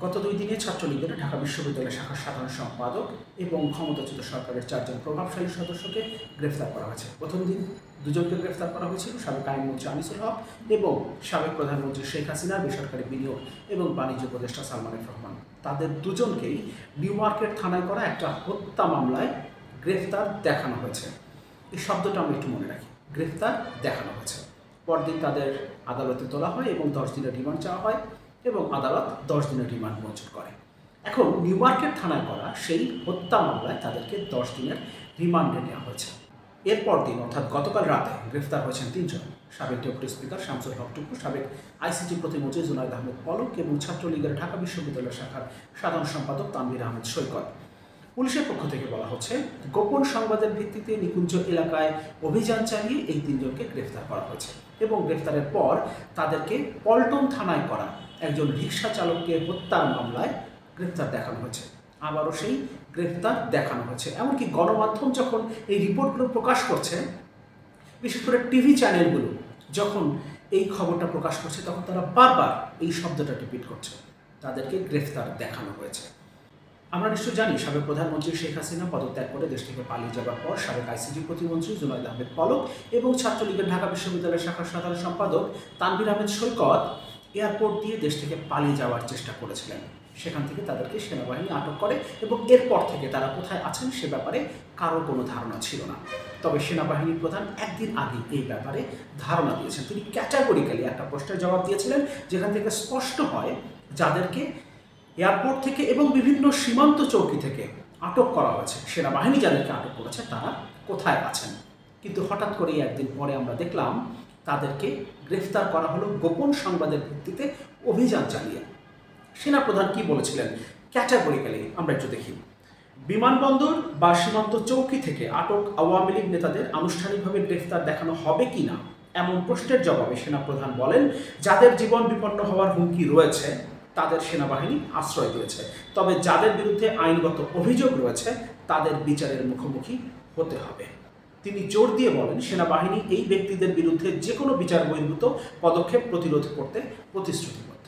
গত ২ দিনে ছাত্রলীগের ঢাকা বিশ্ববিদ্যালয় শাখার সাধারণ সম্পাদক এবং ক্ষমতাচ্যুত সরকারের ৪ জন প্রভাবশালী সদস্যকে গ্রেফতার করা হয়েছে। প্রথম দিন দুজনকে গ্রেফতার করা হয়েছিল, সাবেক আইনমন্ত্রী আনিসুল হক এবং সাবেক প্রধানমন্ত্রী শেখ হাসিনার বেসরকারি বিনিয়োগ এবং বাণিজ্য উপদেষ্টা সালমান এফ রহমান। তাদের দুজনকেই নিউ মার্কেট থানায় করা একটা হত্যা মামলায় গ্রেফতার দেখানো হয়েছে। এই শব্দটা আমরা একটু মনে রাখি, গ্রেফতার দেখানো হয়েছে। পরদিন তাদের আদালতে তোলা হয় এবং 10 দিনের রিমান্ড চাওয়া হয় এবং আদালত 10 দিনের রিমান্ড মঞ্জুর করে। এখন নিউ মার্কেট থানায় করা সেই হত্যা মামলায় তাদেরকে 10 দিনের রিমান্ডে নেওয়া হয়েছে। এরপর দিন অর্থাৎ গতকাল রাতে গ্রেফতার হয়েছেন 3 জন: সাবেক ডেপুটি স্পিকার শামসুল হক টুকু, সাবেক আইসিটি প্রতিমন্ত্রী জুনায়েদ আহমেদ পলক এবং ছাত্রলীগের ঢাকা বিশ্ববিদ্যালয় শাখার সাধারণ সম্পাদক তানভীর আহমেদ সৈকত। পুলিশের পক্ষ থেকে বলা হচ্ছে, গোপন সংবাদের ভিত্তিতে নিকুঞ্জ এলাকায় অভিযান চালিয়ে এই 3 জনকে গ্রেফতার করা হয়েছে এবং গ্রেফতারের পর তাদেরকে পল্টন থানায় করা একজন রিকশা চালককে হত্যার মামলায় গ্রেফতার দেখানো হয়েছে। আবারও সেই গ্রেফতার দেখানো হয়েছে। এমনকি গণমাধ্যম যখন এই রিপোর্টগুলো প্রকাশ করছে, বিশেষ করে টিভি চ্যানেলগুলো যখন এই খবরটা প্রকাশ করছে, তখন তারা বারবার এই শব্দটা রিপিট করছে, তাদেরকে গ্রেফতার দেখানো হয়েছে। আমরা নিশ্চয় জানি, সাবেক প্রধানমন্ত্রী শেখ হাসিনা পদত্যাগ করে দেশ থেকে পালিয়ে যাওয়ার পর সাবেক আইসিটি প্রতিমন্ত্রী জুনায়েদ আহমেদ পলক এবং ছাত্রলীগের ঢাকা বিশ্ববিদ্যালয় শাখার সাধারণ সম্পাদক তানভীর আহমেদ সৈকত এয়ারপোর্ট দিয়ে দেশ থেকে পালিয়ে যাওয়ার চেষ্টা করেছিলেন। সেখান থেকে তাদেরকে সেনাবাহিনী আটক করে এবং এরপর থেকে তারা কোথায় আছেন সে ব্যাপারে কারো কোনো ধারণা ছিল না। তবে সেনাবাহিনীর প্রধান একদিন আগে এই ব্যাপারে ধারণা দিয়েছেন। তিনি ক্যাটাগরিক্যালি একটা প্রশ্নের জবাব দিয়েছিলেন, যেখান থেকে স্পষ্ট হয় যাদেরকে এয়ারপোর্ট থেকে এবং বিভিন্ন সীমান্ত চৌকি থেকে আটক করা হয়েছে, সেনাবাহিনী যাদেরকে আটক করেছে তারা কোথায় আছেন। কিন্তু হঠাৎ করেই একদিন পরে আমরা দেখলাম তাদেরকে গ্রেফতার করা হলো গোপন সংবাদের ভিত্তিতে অভিযান চালিয়ে। সেনাপ্রধান কি বলেছিলেন ক্যাটাগরিক্যালি আমরা একটু দেখি। বিমানবন্দর বা সীমান্ত চৌকি থেকে আটক আওয়ামী লীগ নেতাদের আনুষ্ঠানিকভাবে গ্রেফতার দেখানো হবে কি না এমন প্রশ্নের জবাবে সেনাপ্রধান বলেন, যাদের জীবন বিপন্ন হওয়ার হুমকি রয়েছে তাদের সেনাবাহিনী আশ্রয় দিয়েছে, তবে যাদের বিরুদ্ধে আইনগত অভিযোগ রয়েছে তাদের বিচারের মুখোমুখি হতে হবে। তিনি জোর দিয়ে বলেন, সেনাবাহিনী এই ব্যক্তিদের বিরুদ্ধে যে কোনো বিচার বহির্ভূত পদক্ষেপ প্রতিরোধ করতে প্রতিশ্রুতিবদ্ধ।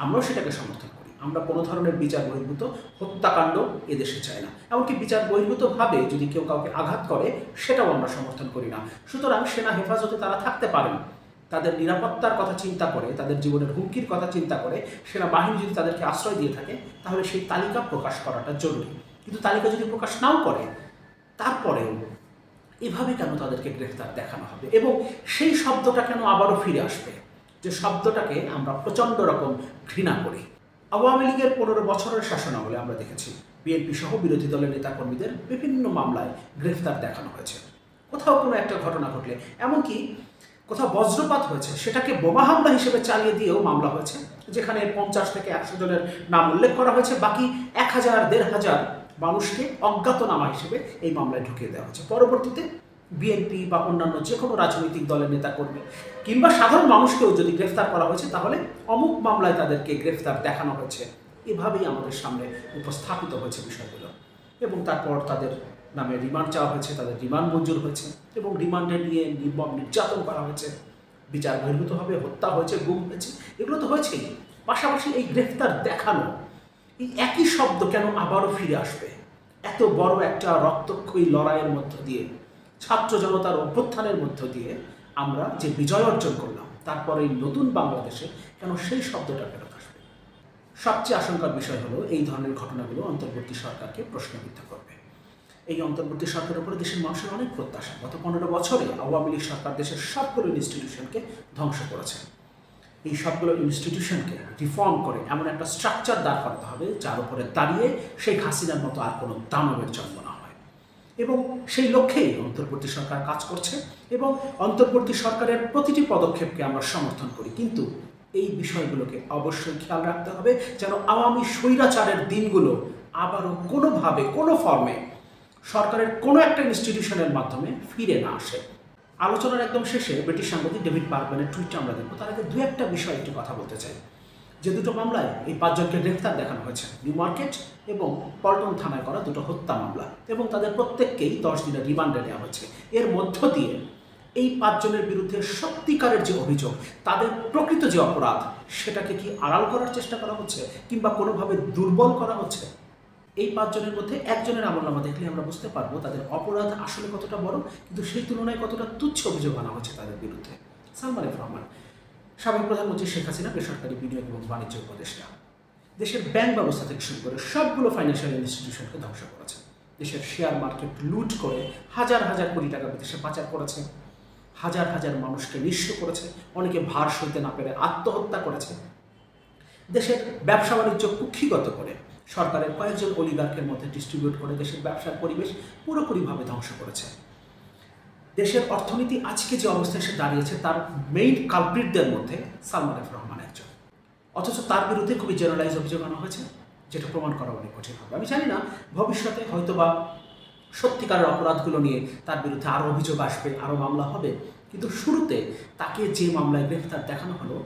আমরাও সেটাকে সমর্থন করি। আমরা কোনো ধরনের বিচার বহির্ভূত হত্যাকাণ্ড এদেশে চাই না। এমনকি বিচার বহির্ভূতভাবে যদি কেউ কাউকে আঘাত করে সেটাও আমরা সমর্থন করি না। সুতরাং সেনা হেফাজতে তারা থাকতে পারেন। তাদের নিরাপত্তার কথা চিন্তা করে, তাদের জীবনের হুমকির কথা চিন্তা করে সেনাবাহিনী যদি তাদেরকে আশ্রয় দিয়ে থাকে, তাহলে সেই তালিকা প্রকাশ করাটা জরুরি। কিন্তু তালিকা যদি প্রকাশ নাও করে, তারপরেও এভাবে কেন তাদেরকে গ্রেফতার দেখানো হবে এবং সেই শব্দটা কেন আবারও ফিরে আসবে, যে শব্দটাকে আমরা প্রচণ্ড রকম ঘৃণা করি। আওয়ামী লীগের 15 বছরের শাসনামলে আমরা দেখেছি বিএনপি সহ বিরোধী দলের নেতাকর্মীদের বিভিন্ন মামলায় গ্রেফতার দেখানো হয়েছে। কোথাও কোনো একটা ঘটনা ঘটলে, এমনকি কোথাও বজ্রপাত হয়েছে, সেটাকে বোমা হামলা হিসেবে চালিয়ে দিয়েও মামলা হয়েছে, যেখানে 50 থেকে 100 জনের নাম উল্লেখ করা হয়েছে, বাকি 1000-1500 মানুষকে অজ্ঞাতনামা হিসেবে এই মামলায় ঢুকিয়ে দেওয়া হয়েছে। পরবর্তীতে বিএনপি বা অন্যান্য যে কোনো রাজনৈতিক দলের নেতাকর্মী কিংবা সাধারণ মানুষকেও যদি গ্রেফতার করা হয়েছে, তাহলে অমুক মামলায় তাদেরকে গ্রেফতার দেখানো হয়েছে। এভাবেই আমাদের সামনে উপস্থাপিত হয়েছে বিষয়গুলো এবং তারপর তাদের নামে রিমান্ড চাওয়া হয়েছে, তাদের রিমান্ড মঞ্জুর হয়েছে এবং রিমান্ডে নিয়ে নির্মম নির্যাতন করা হয়েছে, বিচার বহির্ভূতভাবে হত্যা হয়েছে, গুম হয়েছে, এগুলো তো হয়েছেই। পাশাপাশি এই গ্রেফতার দেখানো, এই একই শব্দ কেন আবারও ফিরে আসবে? এত বড় একটা রক্তক্ষয়ী লড়াইয়ের মধ্য দিয়ে, ছাত্র জনতার অভ্যুত্থানের মধ্য দিয়ে আমরা যে বিজয় অর্জন করলাম, তারপরে এই নতুন বাংলাদেশে কেন সেই শব্দটা ফেরত আসবে? সবচেয়ে আশঙ্কার বিষয় হলো, এই ধরনের ঘটনাগুলো অন্তর্বর্তী সরকারকে প্রশ্নবিদ্ধ করবে। এই অন্তর্বর্তী সরকারের উপরে দেশের মানুষের অনেক প্রত্যাশা। গত 15 বছরে আওয়ামী লীগ সরকার দেশের সবগুলো ইনস্টিটিউশনকে ধ্বংস করেছে। এই সবগুলো ইনস্টিটিউশনকে রিফর্ম করে এমন একটা স্ট্রাকচার দাঁড় করাতে হবে, যার উপরে দাঁড়িয়ে শেখ হাসিনার মতো আর কোনো দানবের জন্ম না হয়। এবং সেই লক্ষ্যেই অন্তর্বর্তী সরকার কাজ করছে এবং অন্তর্বর্তী সরকারের প্রতিটি পদক্ষেপকে আমরা সমর্থন করি। কিন্তু এই বিষয়গুলোকে অবশ্যই খেয়াল রাখতে হবে, যেন আওয়ামী স্বৈরাচারের দিনগুলো আবারও কোনোভাবে, কোনো ফর্মে সরকারের কোনো একটা ইনস্টিটিউশনের মাধ্যমে ফিরে না আসে। আলোচনার একদম শেষে ব্রিটিশ সাংবাদিক ডেভিড বার্গম্যানের টুইটটা আমরা দেখব। তার আগে 2-1টা বিষয় একটু কথা বলতে চাই। যে দুটো মামলায় এই 5 জনকে গ্রেফতার দেখানো হয়েছে, নিউ মার্কেট এবং পল্টন থানায় করা দুটো হত্যা মামলা, এবং তাদের প্রত্যেককেই 10 দিনের রিমান্ডে নেওয়া হয়েছে। এর মধ্য দিয়ে এই 5 জনের বিরুদ্ধে সত্যিকারের যে অভিযোগ, তাদের প্রকৃত যে অপরাধ, সেটাকে কি আড়াল করার চেষ্টা করা হচ্ছে কিংবা কোনোভাবে দুর্বল করা হচ্ছে? এই 5 জনের মধ্যে একজনের আমলনামা দেখলে আমরা বুঝতে পারবো তাদের অপরাধ আসলে কতটা বড়, কিন্তু সেই তুলনায় কতটা তুচ্ছ অভিযোগ আনা হচ্ছে তাদের বিরুদ্ধে। সালমান এফ রহমান, সাবেক প্রধানমন্ত্রী শেখ হাসিনা বেসরকারি বিনিয়োগ এবং বাণিজ্য উপদেষ্টা, দেশের ব্যাংক ব্যবস্থা থেকে শুরু করে সবগুলো ফাইন্যান্সিয়াল ইনস্টিটিউশনকে ধ্বংস করেছে। দেশের শেয়ার মার্কেট লুট করে হাজার হাজার কোটি টাকা বিদেশে পাচার করেছে, হাজার হাজার মানুষকে নিঃস্ব করেছে, অনেকে ভার সইতে না পেরে আত্মহত্যা করেছে। দেশের ব্যবসা বাণিজ্য কুক্ষিগত করে সরকারের কয়েকজন অলিগার্কের মধ্যে ডিস্ট্রিবিউট করে দেশের ব্যবসার পরিবেশ পুরোপুরিভাবে ধ্বংস করেছে। দেশের অর্থনীতি আজকে যে অবস্থায় এসে দাঁড়িয়েছে তার মেইন কালপ্রিটদের মধ্যে সালমান এফ রহমান একজন, অথচ তার বিরুদ্ধে খুবই জেনারেলাইজ অভিযোগ আনা হয়েছে, যেটা প্রমাণ করা অনেক কঠিন হবে। আমি জানি না ভবিষ্যতে হয়তোবা সত্যিকারের অপরাধগুলো নিয়ে তার বিরুদ্ধে আরও অভিযোগ আসবে, আরও মামলা হবে, কিন্তু শুরুতে তাকে যে মামলায় গ্রেফতার দেখানো হলো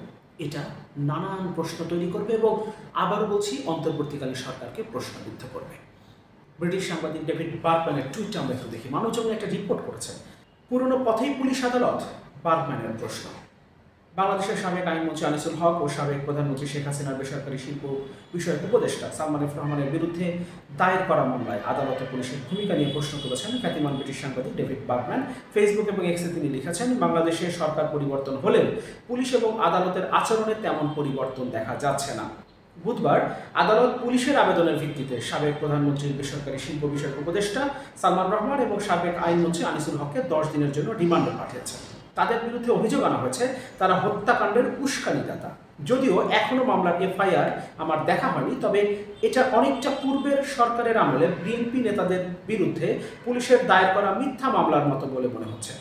এটা নানান প্রশ্ন তৈরি করবে এবং আবারও বলছি অন্তর্বর্তীকালীন সরকারকে প্রশ্নবিদ্ধ করবে। ব্রিটিশ সাংবাদিক ডেভিড বার্গম্যানের টুইটটা আমরা একটু দেখি। মানবজমিন একটা রিপোর্ট করেছে, পুরনো পথেই পুলিশ আদালত। বার্গম্যানের প্রশ্ন, বাংলাদেশের সাবেক আইনমন্ত্রী আনিসুল হক ও সাবেক প্রধানমন্ত্রী শেখ হাসিনার বেসরকারি শিল্প বিষয়ক উপদেষ্টা সালমান এফ রহমানের বিরুদ্ধে দায়ের করা মামলায় আদালতে পুলিশের ভূমিকা নিয়ে প্রশ্ন তুলেছেন খ্যাতিমান ব্রিটিশ সাংবাদিক ডেভিড বার্গম্যান। ফেসবুক এবং এক্সে তিনি লিখেছেন, বাংলাদেশে সরকার পরিবর্তন হলেও পুলিশ এবং আদালতের আচরণে তেমন পরিবর্তন দেখা যাচ্ছে না। বুধবার আদালত পুলিশের আবেদনের ভিত্তিতে সাবেক প্রধানমন্ত্রীর বেসরকারি শিল্প বিষয়ক উপদেষ্টা সালমান রহমান এবং সাবেক আইনমন্ত্রী আনিসুল হককে 10 দিনের জন্য রিমান্ডে পাঠিয়েছে। তাদের বিরুদ্ধে অভিযোগ আনা হয়েছে তারা হত্যাকাণ্ডের উস্কানিদাতা। যদিও এখনো মামলার এফআইআর আমার দেখা হয়নি, তবে এটা অনেকটা পূর্বের সরকারের আমলে বিএনপি নেতাদের বিরুদ্ধে পুলিশের দায়ের করা মিথ্যা মামলার মতো বলে মনে হচ্ছে।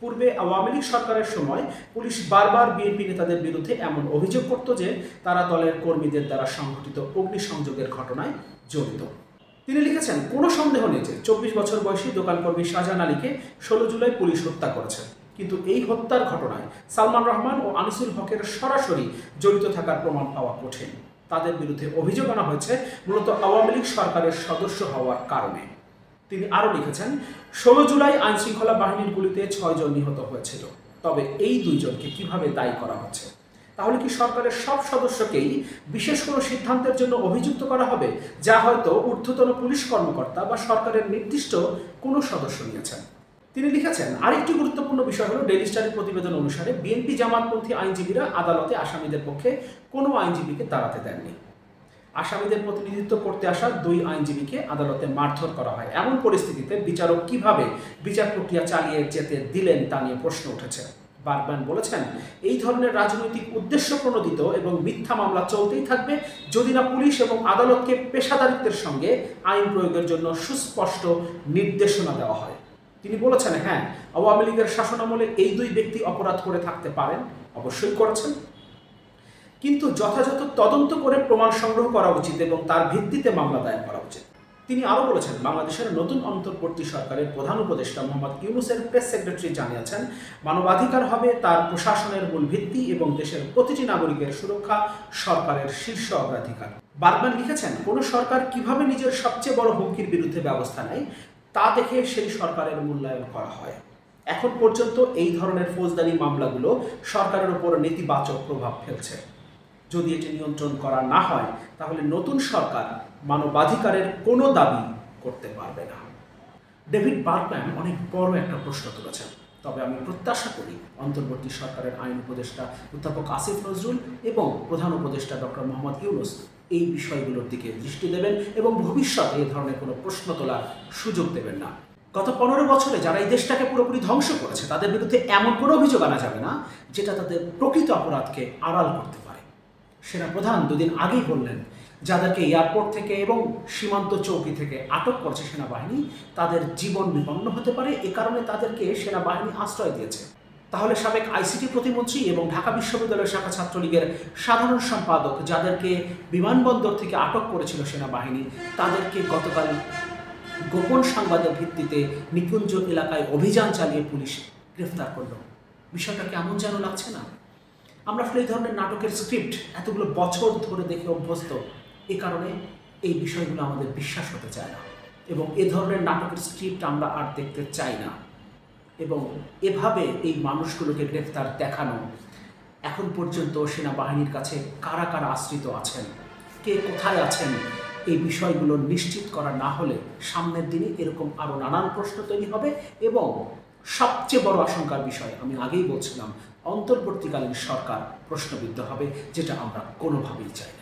পূর্বে আওয়ামী লীগ সরকারের সময় পুলিশ বারবার বিএনপি নেতাদের বিরুদ্ধে এমন অভিযোগ করত যে তারা দলের কর্মীদের দ্বারা সংঘটিত অগ্নিসংযোগের ঘটনায় জড়িত। তিনি লিখেছেন, কোনো সন্দেহ নেই যে 24 বছর বয়সী দোকানকর্মী শাহজাহান আলীকে 16 জুলাই পুলিশ হত্যা করেছে, কিন্তু এই হত্যার ঘটনায় সালমান রহমান ও আনিসুল হকের সরাসরি জড়িত থাকার প্রমাণ পাওয়া কঠিন। তাদের বিরুদ্ধে অভিযোগ আনা হয়েছে মূলত আওয়ামী লীগ সরকারের সদস্য হওয়ার কারণে। তিনি আরও লিখেছেন, 16 জুলাই আইনশৃঙ্খলা বাহিনীর গুলিতে 6 জন নিহত হয়েছিল, তবে এই 2 জনকে কিভাবে দায়ী করা হচ্ছে? তাহলে কি সরকারের সব সদস্যকেই বিশেষ কোনো সিদ্ধান্তের জন্য অভিযুক্ত করা হবে, যা হয়তো ঊর্ধ্বতন পুলিশ কর্মকর্তা বা সরকারের নির্দিষ্ট কোনো সদস্য নিয়েছেন? তিনি লিখেছেন, আরেকটি গুরুত্বপূর্ণ বিষয় হলো ডেইলি স্টারের প্রতিবেদন অনুসারে বিএনপি জামাতপন্থী আইনজীবীরা আদালতে আসামিদের পক্ষে কোনো আইনজীবীকে দাঁড়াতে দেননি। আসামিদের প্রতিনিধিত্ব করতে আসা 2 আইনজীবীকে আদালতে মারধর করা হয়। এমন পরিস্থিতিতে বিচারক কিভাবে বিচার প্রক্রিয়া চালিয়ে যেতে দিলেন তা নিয়ে প্রশ্ন উঠেছে। বার্গম্যান বলেছেন, এই ধরনের রাজনৈতিক উদ্দেশ্য প্রণোদিত এবং মিথ্যা মামলা চলতেই থাকবে যদি না পুলিশ এবং আদালতকে পেশাদারিত্বের সঙ্গে আইন প্রয়োগের জন্য সুস্পষ্ট নির্দেশনা দেওয়া হয়। তিনি বলেছেন, হ্যাঁ, আওয়ামী লীগের শাসনামলে এই 2 ব্যক্তি অপরাধ করে থাকতে পারেন, অবশ্যই করেছেন, কিন্তু যথাযথ তদন্ত করে প্রমাণ সংগ্রহ করা উচিত এবং তার ভিত্তিতে মামলা দায়ের করা উচিত। তিনি আরও বলেছেন, বাংলাদেশের নতুন অন্তর্বর্তী সরকারের প্রধান উপদেষ্টা মোহাম্মদ ইউনূসের প্রেস সেক্রেটারি জানিয়েছেন, মানবাধিকার হবে তার প্রশাসনের মূল ভিত্তি এবং দেশের প্রতিটি নাগরিকের সুরক্ষা সরকারের শীর্ষ অগ্রাধিকার। বার্গম্যান লিখেছেন, কোনো সরকার কিভাবে নিজের সবচেয়ে বড় হুমকির বিরুদ্ধে ব্যবস্থা নেয় তা দেখে সেই সরকারের মূল্যায়ন করা হয়। এখন পর্যন্ত এই ধরনের ফৌজদারি মামলাগুলো সরকারের উপর নেতিবাচক প্রভাব ফেলছে। যদি এটি নিয়ন্ত্রণ করা না হয় তাহলে নতুন সরকার মানবাধিকারের কোনো দাবি করতে পারবে না। ডেভিড বার্গম্যান অনেক বড় একটা প্রশ্ন তুলেছেন, তবে আমি প্রত্যাশা করি অন্তর্বর্তী সরকারের আইন উপদেষ্টা অধ্যাপক আসিফ নজরুল এবং প্রধান উপদেষ্টা ডক্টর মোহাম্মদ ইউনূস এই বিষয়গুলোর দিকে দৃষ্টি দেবেন এবং ভবিষ্যতে এই ধরনের কোনো প্রশ্ন তোলার সুযোগ দেবেন না। গত 15 বছরে যারা এই দেশটাকে পুরোপুরি ধ্বংস করেছে তাদের বিরুদ্ধে এমন কোনো অভিযোগ আনা যাবে না যেটা তাদের প্রকৃত অপরাধকে আড়াল করতে পারে। সেনাপ্রধান 2 দিন আগেই বললেন, যাদেরকে এয়ারপোর্ট থেকে এবং সীমান্ত চৌকি থেকে আটক করছে সেনাবাহিনী তাদের জীবন বিপন্ন হতে পারে, এ কারণে তাদেরকে সেনাবাহিনী আশ্রয় দিয়েছে। তাহলে সাবেক আইসিটি প্রতিমন্ত্রী এবং ঢাকা বিশ্ববিদ্যালয় শাখা ছাত্রলীগের সাধারণ সম্পাদক যাদেরকে বিমানবন্দর থেকে আটক করেছিল সেনাবাহিনী তাদেরকে গতকাল গোপন সংবাদের ভিত্তিতে নিকুঞ্জ এলাকায় অভিযান চালিয়ে পুলিশ গ্রেফতার করল। বিষয়টা কেমন যেন লাগছে না? আমরা আসলে এই ধরনের নাটকের স্ক্রিপ্ট এতগুলো বছর ধরে দেখে অভ্যস্ত, এ কারণে এই বিষয়গুলো আমাদের বিশ্বাস হতে চায় না এবং এ ধরনের নাটকের স্ক্রিপ্ট আমরা আর দেখতে চাই না। এবং এভাবে এই মানুষগুলোকে গ্রেফতার দেখানো এখন পর্যন্ত সেনাবাহিনীর কাছে কারা কারা আশ্রিত আছেন, কে কোথায় আছেন, এই বিষয়গুলো নিশ্চিত করা না হলে সামনের দিনে এরকম আরও নানান প্রশ্ন তৈরি হবে এবং সবচেয়ে বড় আশঙ্কার বিষয় আমি আগেই বলছিলাম, অন্তর্বর্তীকালীন সরকার প্রশ্নবিদ্ধ হবে, যেটা আমরা কোনোভাবেই চাই না।